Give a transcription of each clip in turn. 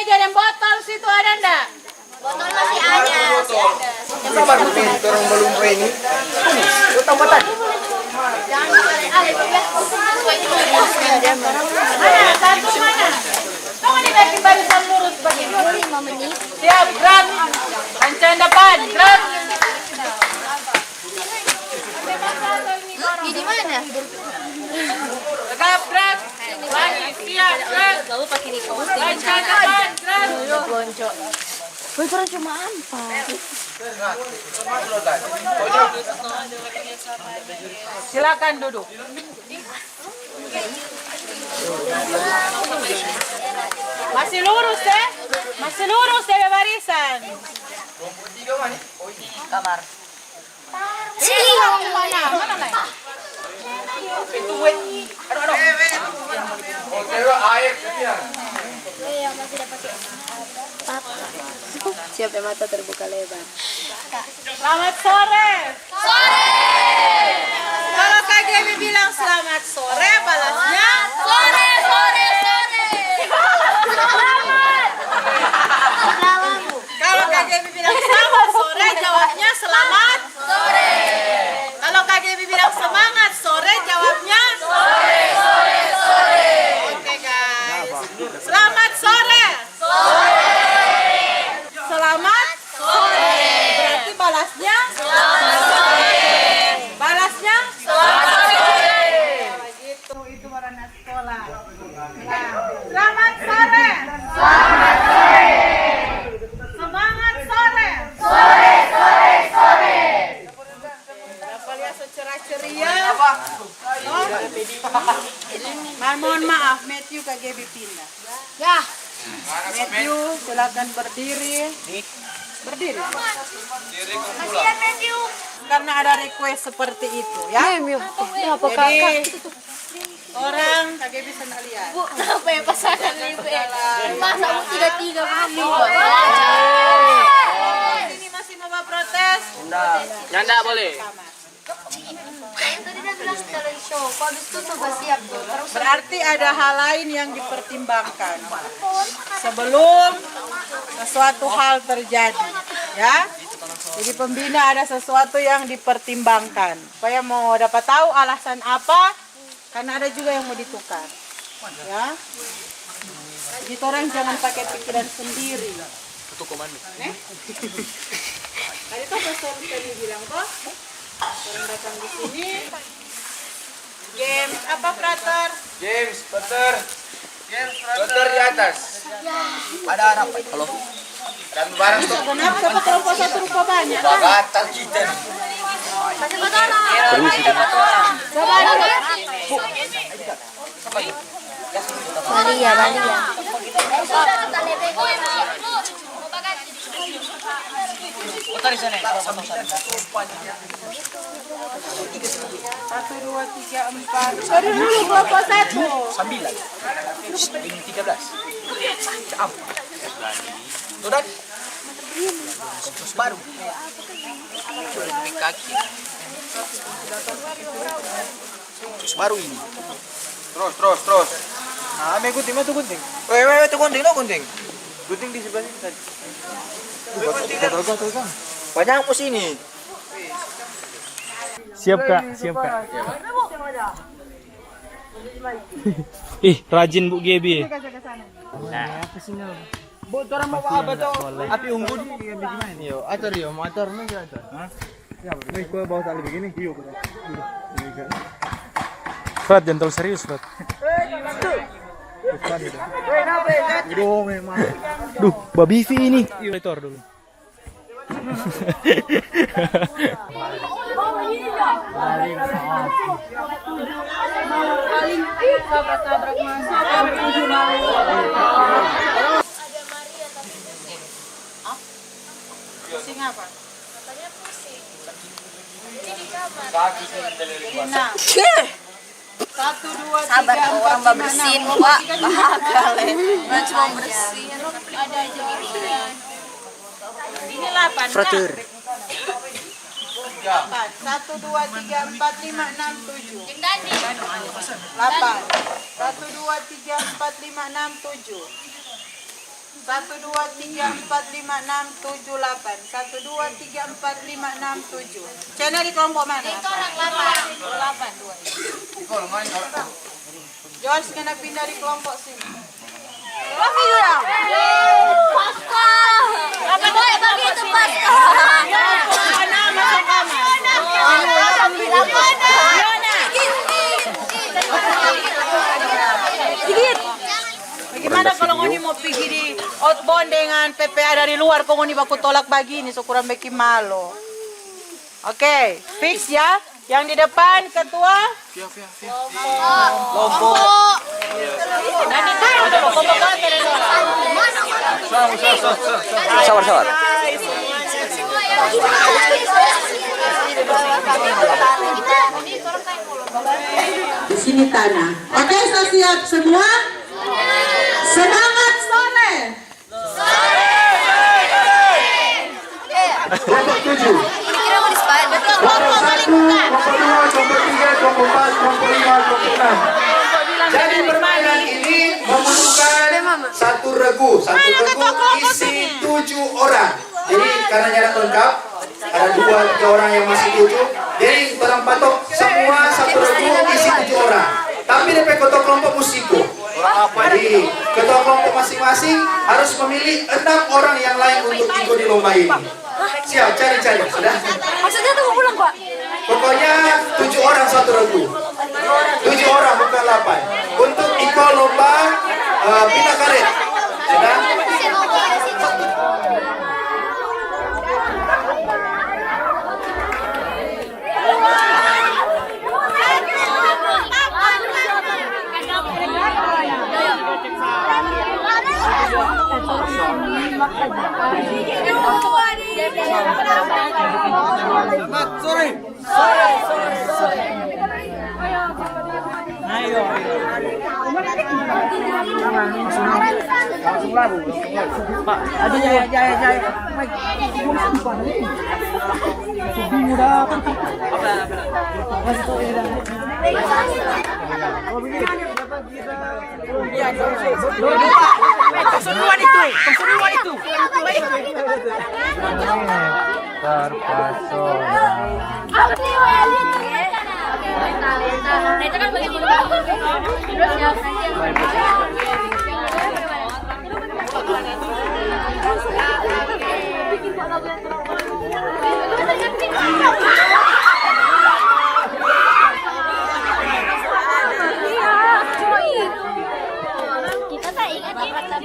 meja dan botol situ ada enggak? Botol masih ada. Sama nih orang belum ini. Utang batan. Mana? Satu mana? Kamu dibagi barisan lurus begini. 5 menit. Siap, gerak. Kancang depan, gerak. Di mana? Tegap, gerak. Lagi, siap, gerak. Lalu pakai di Kancang depan, gerak. Boncok. Boncok cuma apa? Silakan duduk. Masih lurus ya? Masih lurus ya barisan. Kamar. Sini. Mana? Mana lain? Itu wet. Aduh. Oh, terus air dia. Yang masih dapat papa. Siap ya, mata terbuka lebar. Selamat sore. Sore. Kalau Kak Gaby bilang selamat sore, balasnya Sore. kalau Kak Gaby bilang selamat sore, jawabnya selamat Sore. Kalau Kak Gaby bilang semangat sore, jawabnya Sore. Oke guys. Selamat sore. Selamat sore. Berarti balasnya balasnya gitu, itu warna sekolah. Nah, selamat sore. Semangat sore. Dapat lihat secara ceria. Oh. Mohon maaf, Matthew Kak Gaby pindah. Ya. Matthew, silakan berdiri. Berdiri. Kasihan Matthew. Karena ada request seperti itu, ya. Apa Jadi orang Kak Gaby bisa lihat. Bu, apa yang pasangan ibu ya? Masa bu 3-3 kamu? Ini masih mau protes? Nyanda boleh. Yang tadi dia bilang talent show, kok habis itu coba siap tuh. Terus Berarti ada hal lain yang dipertimbangkan sebelum sesuatu hal terjadi, ya. Jadi pembina ada sesuatu yang dipertimbangkan. Supaya mau dapat tahu alasan apa, karena ada juga yang mau ditukar, ya. Jadi orang jangan pakai pikiran sendiri. Itu komando. Tadi tuh Pastor tadi bilang kok, orang datang di sini. Games apa, Frater? James, Peter. Peter di atas. Ada anak, Pak. Halo. Dan barang tuh Kenapa dapat kelompok satu rupa banyak? gatal kita. Coba dulu. Malia. Putar di sana. 1, 2, 3, 4. Sorry dulu, kelompok satu. 9. Ini 13. Am. Sudah. Terus baru. Kaki. Terus baru ini. Terus. Ah, me gunting, tuh gunting. Weh, tuh gunting, lo gunting. Gunting di sebelah sini tadi. Gatal. Banyak pos ini. Siap kak. Ih, rajin Bu Gaby. Bu, orang mau apa tuh? Api unggun gimana? Yo, atur yo, motor nih atur. Hah? Nih, gua bawa tali begini. Yuk. Frat, jangan terlalu serius, Frat. Aduh, memang. Duh, babi V ini. Editor dulu. Pusing apa? katanya pusing. Ini di kamar. Nah. 1, 2, 3, 4, Sabar, 5, orang 6, bersihin, 7, Pak. 8, Bahagia, Nah, cuma bersihin. Ada aja beginian. Ini 8 Frater. 1, 2, 3, 4, 5, 6, 7. 8. 1, 2, 3, 4, 5, 6, 7. 1, 2, 3, 4, 5, 6, 7, 8. 1, 2, 3, 4, 5, 6, 7. Channel di kelompok mana? Itu orang 8. 2. George kena pindah di kelompok sini. Rafi juga. Pasca. Apa boy bagi itu Pasca. Mana masuk kamar. Sedikit. Bagaimana kalau ngoni mau pergi di outbound dengan PPA dari luar, kok ngoni baku tolak bagi ini, syukuran beki malo. Oke, fix ya. Yang di depan ketua. Lombok. Nanti ada lombok dari luar. Sabar. Di sini tanah. Oke, sudah siap semua? Semangat sore. Kelompok 7. Kira mau dispain. Betul. Kelompok 1, kelompok 2, kelompok 3, kelompok 4, kelompok 5, kelompok 6. Jadi permainan ini membutuhkan satu regu isi 7 orang. Jadi karena jarak lengkap, ada 2-3 orang yang masih 7. Jadi barang patok semua satu regu isi 7 orang. Tapi DP ketua kelompok musiko. Jadi ketua kelompok masing-masing harus memilih 6 orang yang lain untuk ikut di lomba ini. Siap, cari, sudah? Maksudnya tuh mau pulang, Pak? Pokoknya 7 orang satu regu. 7 orang bukan 8. Untuk ikut lomba pindah karet. Sudah?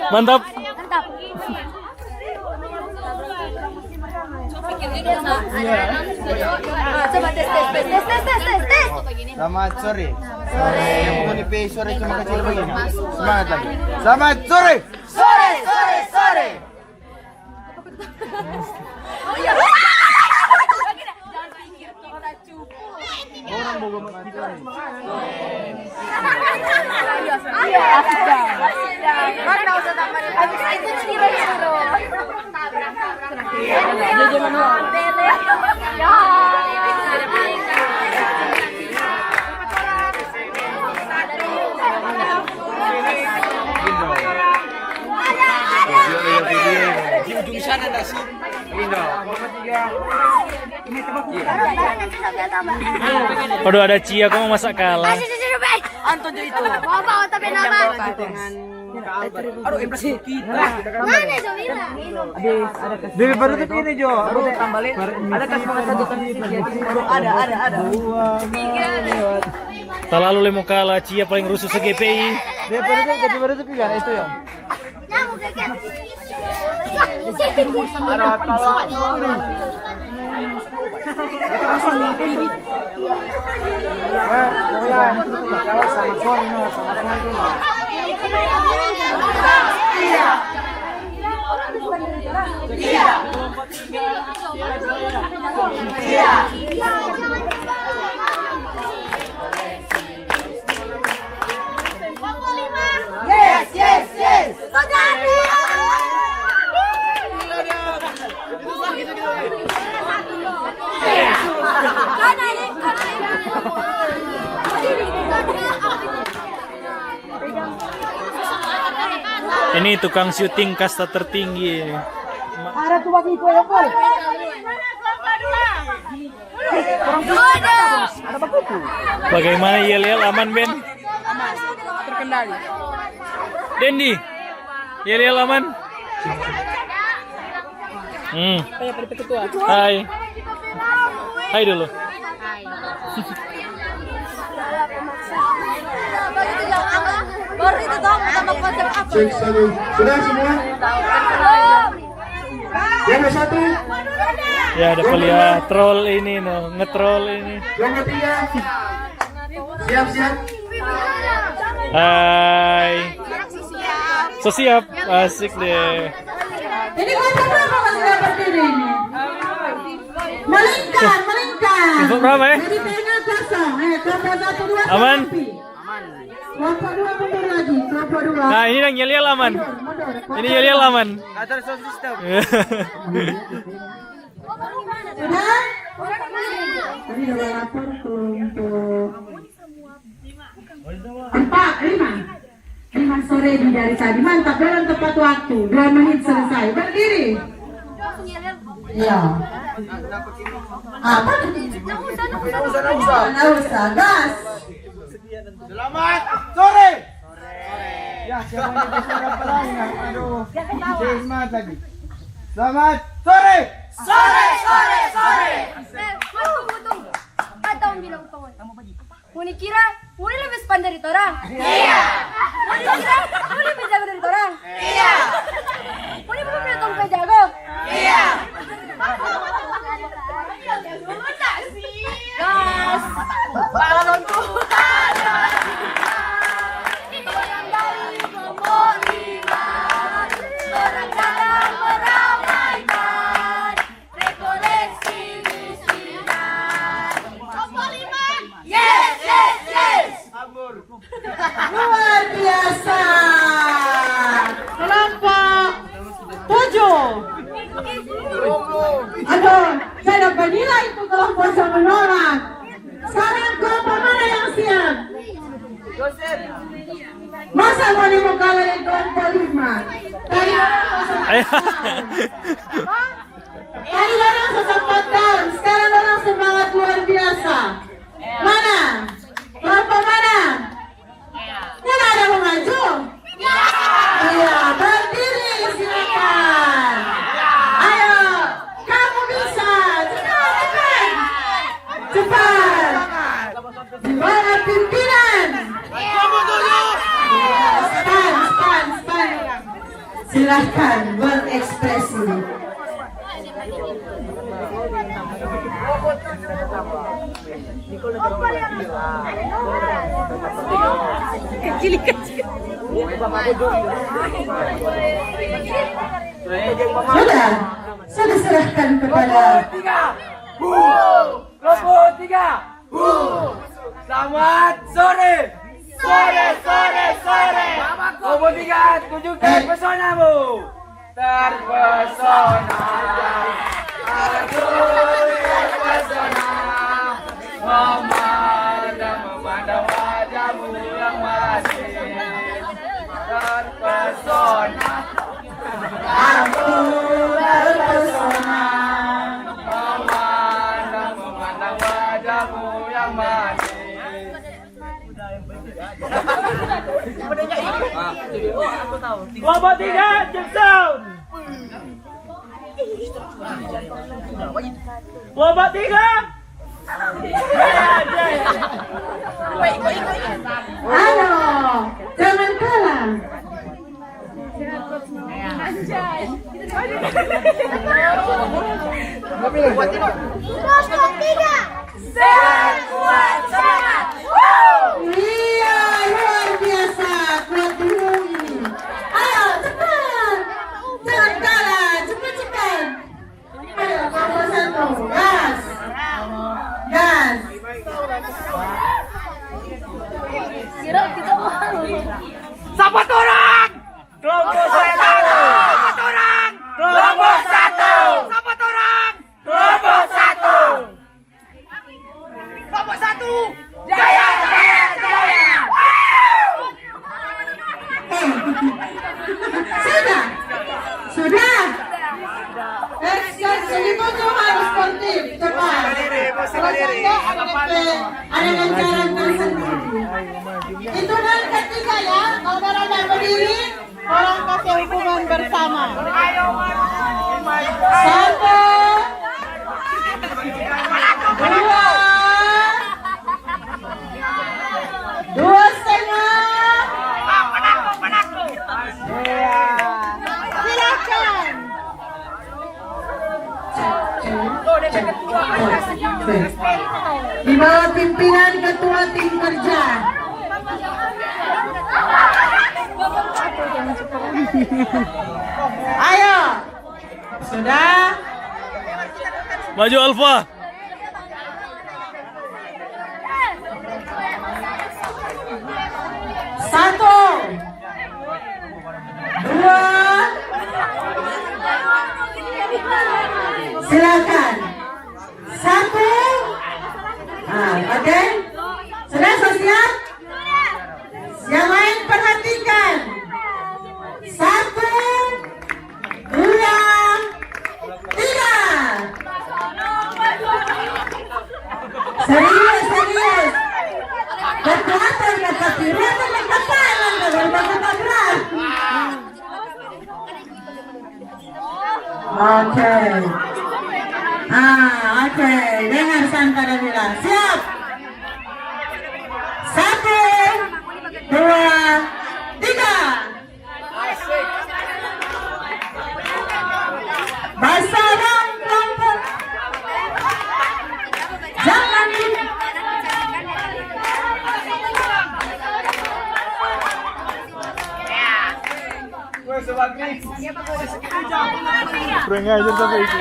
Mantap. Coba tes. Selamat sore. Yang mau di suara cuma kecil begini. Semangat lagi. Selamat sore. Sore. Orang bogo mati. Mana usah tambah. Habis itu ciro. Di ujung sana ada sih. Waduh, ada Cia, kamu masa kalah. Anton itu. Bawa tapi nama. Aduh, impresi kita. Mana itu bilang? Dari baru tapi ini Jo. Baru tambalin. Ada kasih makan satu kan? Ada. Tak lalu lemo kalah, Cia paling rusuh se GPI. Dari baru tapi kan itu ya. Nyamuk keket. Yes. Ini tukang syuting kasta tertinggi. Ada tuh bagi kue apa? Bagaimana yel-yel aman Ben? Terkendali. Dendi, yel-yel aman? Hai. Hai dulu. Baru itu dong sama konsep apa? Cek satu. Sudah semua? Yang ke satu, Ya ada pelia troll ini no, ngetrol ini. yang ketiga. Siap-siap. Hai. So siap, asik deh. Ini kelompok berapa mas sudah berdiri ini? Melingkar, melingkar. Kelompok berapa ya? Jadi tinggal kosong. Kelompok 1, 2, Aman? Kelompok 2 mundur lagi. Kelompok 2. Nah ini yang yel-yel aman. Mundur. Ini yel-yel aman. Atar sound system. Sudah? Tadi udah lapor kelompok 5 sore di dari tadi. Mantap, dalam tepat waktu. 2 menit selesai. Berdiri. Iya. Apa? Nggak usah. Gas. Selamat sore. Ya, siapa yang bisa dapat aduh. Semangat lagi. Selamat sore. Tunggu. Kata om bilang tunggu. Muni kira, Muni lebih span dari orang? Iya. Muni kira, Muni lebih jago dari orang? Iya. Muni belum punya tongkat jago? Iya. Gas. Balonku. Luar biasa. Kelompok 7. Aduh, saya dapat nilai itu kelompok yang menolak. Sekarang kelompok mana yang siap? Masa mau kalah dari kelompok 5? Tadi orang sesempatkan, sekarang orang semangat luar biasa. Mana? Kelompok mana? Yang ada mau maju? Iya, berdiri silakan. Ayo, kamu bisa. Cepat. Di bawah pimpinan. Span. Silakan berekspresi. Sudah serahkan kepada Kelompok 3. Selamat sore. Kelompok 3, tunjukkan pesonamu. Terpesona. Memandang wajahmu yang masih terpesona. aku terpesona. Memandang wajahmu yang masih. Kelompok 3, check sound. Kelompok 3. Ayo, jangan kalah. Iya, luar biasa. Kuat dulu ini. Ayo, cepat. Jangan kalah, cepat. Ayo, kelompok 1. Gas. Siapa orang? Kelompok 1. Kelompok 1. Siapa orang? Kelompok 1. Kelompok 1. Jaya. Satu. Dua. 2,5. Iya. Silakan. Di bawah pimpinan Ketua Tim Kerja. Ayo. Sudah. Maju Alfa. Satu. Dua. Silakan. Satu. Oke. Sudah siap? Yang lain perhatikan. Satu. Dua. Tiga. Serius. Berkelihatan kata kiri atau kata kanan, kata berat. Oke. Oke. Dengar Sangkara bilang. Siap. Satu. Dua. Tiga. Basarang kelompok. Jangan Kurang ajar sampai itu.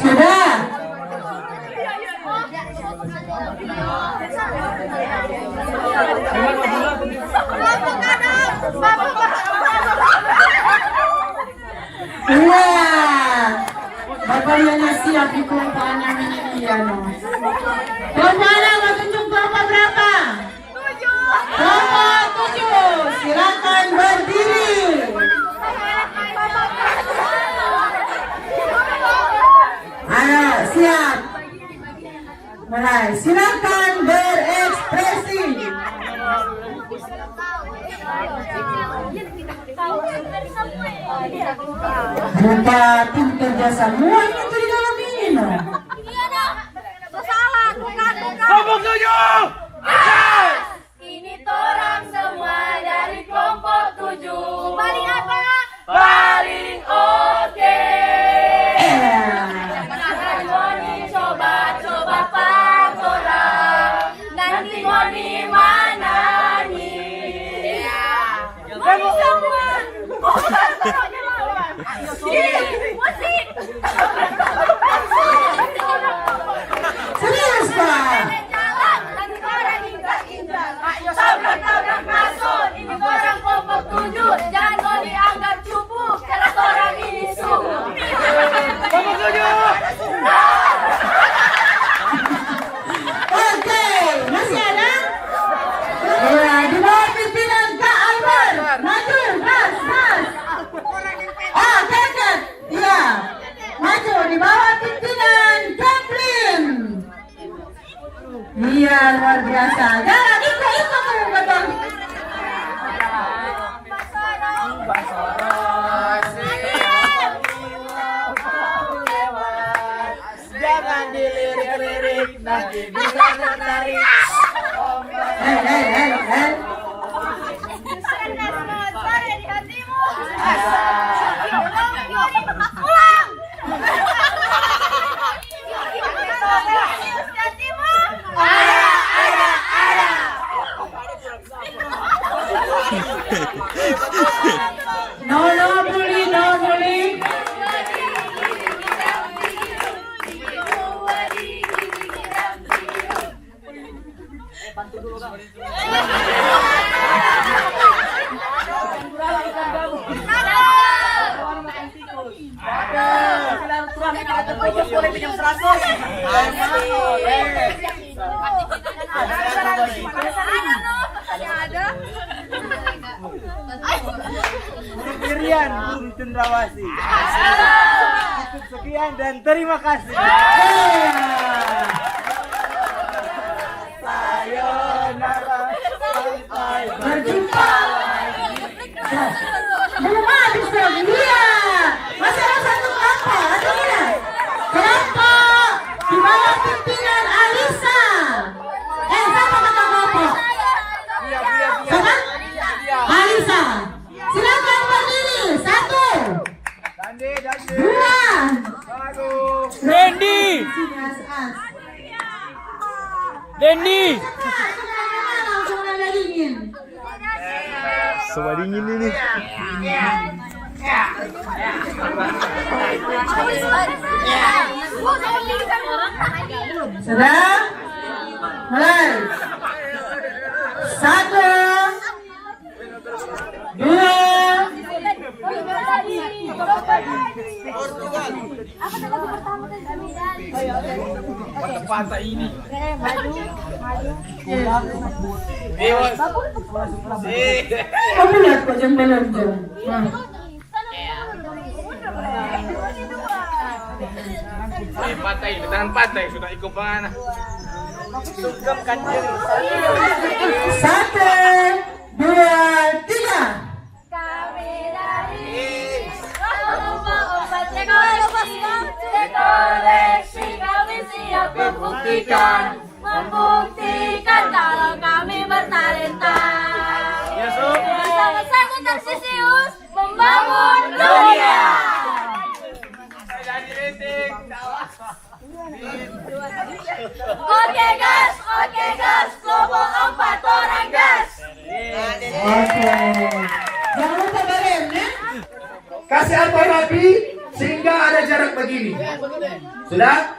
Sudah. Iya. Bapaknya siap di kelompok 6 ini dia no. Kelompok 6 mau tunjuk kelompok berapa? 7. Kelompok 7. Silakan berdiri. Ayo siap. Mulai. Silakan berekspresi. Berupa tim kerja semua itu di dalam ini no. Kelompok 7. Ini torang semua dari kelompok 7. Paling apa? Paling oke. Ngoni coba pakorang. Nanti ngoni mana nih? Ngoni semua. Musik. Serius Pak. Jalan, nanti orang indra-indra. Ayo tabrak masuk. Ini orang kelompok 7. Jangan kau dianggap cupu, karena orang ini sungguh. Kelompok 7. Oke, masih ada? Ya, di bawah pimpinan Kak Albert. Maju, mas. Keket. Iya. Maju di bawah pimpinan Kathleen. Iya, luar biasa. Jangan ikut kamu betul. Jangan dilirik-lirik, nanti bisa tertarik. Hei. No bully. Irian, Guru Cendrawasih. Sekian dan terima kasih. Berjumpa. Belum habis dong, iya. Masih ada satu kelompok, ada mana? Kelompok di bawah pimpinan Alisa. Siapa kata kelompok? Siapa? Alisa. Silakan berdiri. 1, 2. Dendi. Sini as-as. Dendi. Langsung nada dingin. Coba dingin ini. Sudah? Mulai. 1, 2. Kamu lihat kok jam belum jam. Patay, beneran patay. Sudah ikut mana? 1, 2, 3. Kami dari obat rekoleksi kami siap membuktikan kalau kami bertalenta. Bersama Sanggu Tarsisius membangun dunia. Oke gas, kelompok 4 orang gas. Oke. Jangan lupa bareng ya. Kasih atur rapi sehingga ada jarak begini. Sudah?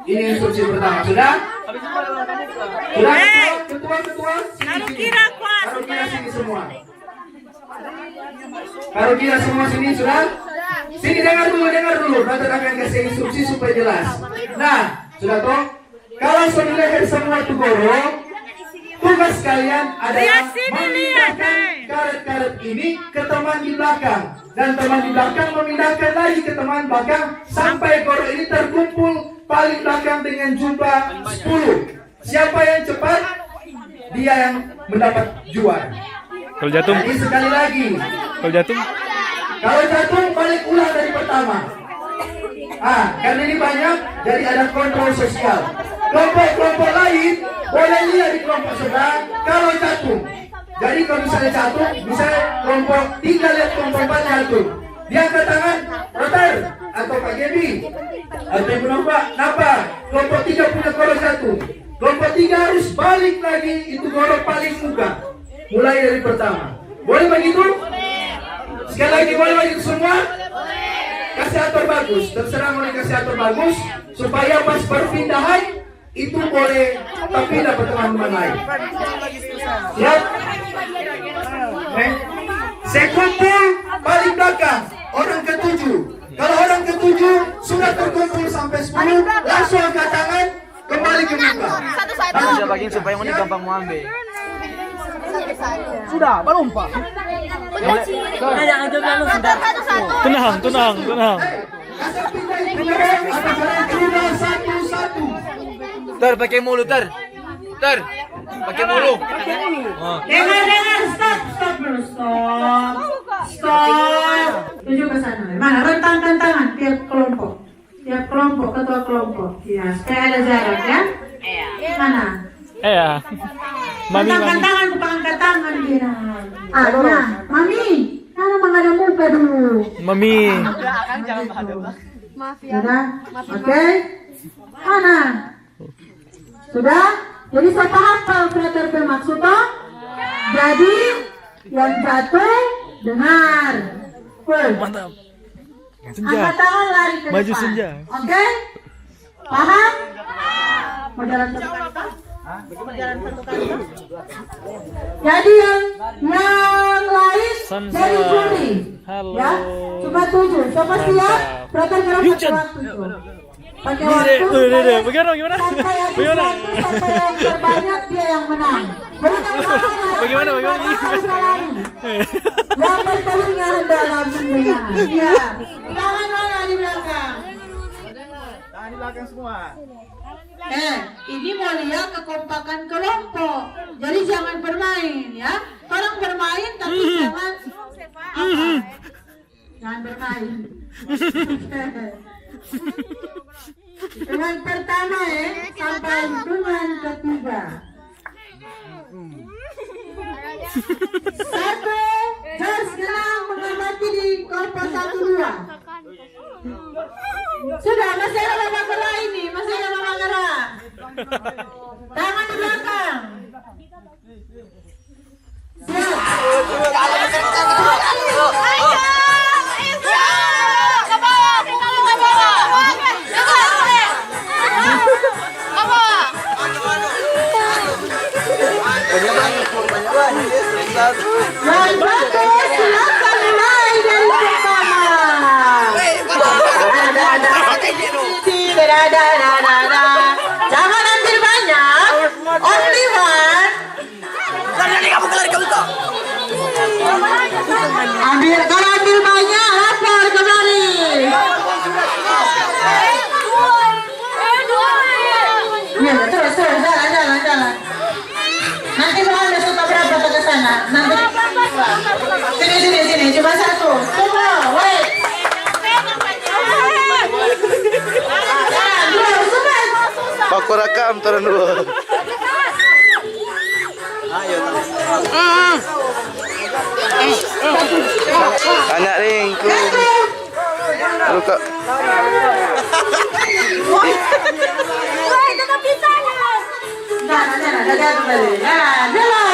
Ini instruksi pertama. Sudah? Sudah? Ketua, sini. Taruh kira sini semua. Taruh kira semua sini, sudah? Sini dengar dulu. Nanti akan kasih instruksi supaya jelas. Nah, sudah toh? Kalau sudah leher semua Tugoro, tugas kalian adalah memindahkan karet-karet ini ke teman di belakang. Dan teman di belakang memindahkan lagi ke teman belakang sampai goro ini terkumpul paling belakang dengan jumlah 10. Siapa yang cepat, dia yang mendapat juara. Kalau jatuh, Jadi sekali lagi, kalau jatuh balik ulang dari pertama. Karena ini banyak, jadi ada kontrol sosial. Kelompok-kelompok lain boleh lihat di kelompok sebelah kalau jatuh. Jadi kalau misalnya jatuh, misalnya kelompok 3 lihat kelompok 4 jatuh, dia angkat tangan, Roter atau Pak Gebi atau yang menambah, napa? Kelompok 3 punya goro jatuh. Kelompok 3 harus balik lagi, itu goro paling muka. Mulai dari pertama. Boleh begitu? Sekali lagi boleh begitu semua? Kasih atur bagus, terserah mau dikasih atur bagus supaya pas perpindahan itu boleh terpindah ke teman-teman lain. Siap? Sekumpul paling belakang orang ke-7. Kalau orang ke-7 sudah terkumpul sampai 10, langsung angkat tangan kembali ke muka. Sudah bagian supaya ini gampang mau ambil. Sudah, belum Pak. tenang. Ter, pakai mulut ter. Pakai mulut. Dengar, stop dulu, stop. Tuju ke sana. Mana rentangkan tangan tiap kelompok, ketua kelompok. Ya, supaya ada jarak ya. Mana? Mami. Rentangkan tangan, bukan angkat tangan dia. Nah, mami, mana menghadap muka dulu. Mami. Sudah? Oke. Mana? Sudah? Jadi saya paham kalau kreator bermaksud toh? Jadi yang jatuh dengar. Mantap. Angkat tangan lari ke Maju depan. senja. Oke? Paham? Mau jalan satu kali toh? Jadi yang lain Sansa. jadi juri. Halo. Ya, cuma 7. Coba siap. Kreator gerak pakai Yuchan. waktu tuh. Pakai waktu. Bagaimana? Sampai yang terbanyak dia yang menang. Bagaimana? Yang bertelurnya dalam dunia. Iya. Tangan mana di belakang? belakang semua. Ini mau lihat kekompakan kelompok. Jadi jangan bermain ya. Orang bermain tapi jangan jangan bermain. Hitungan pertama sampai hitungan ketiga. 1, George sekarang mengamati di kelompok 1, 2. Sudah, masih ada Mama Gera ini, masih ada Mama Gera. Tangan di belakang. Siap. Yang bagus, silakan mulai dari pertama. Jangan ambil banyak. Only one. Kalau ambil banyak, lapor kembali. Ya, terus, jalan. Nanti kalau Anda suka berapa ke sana? Nanti sini, cuma 1. Semua, wait. Aku rekam turun dulu. Ayo. Anak ringku. Luka. Jangan kembali. Nah, jalan.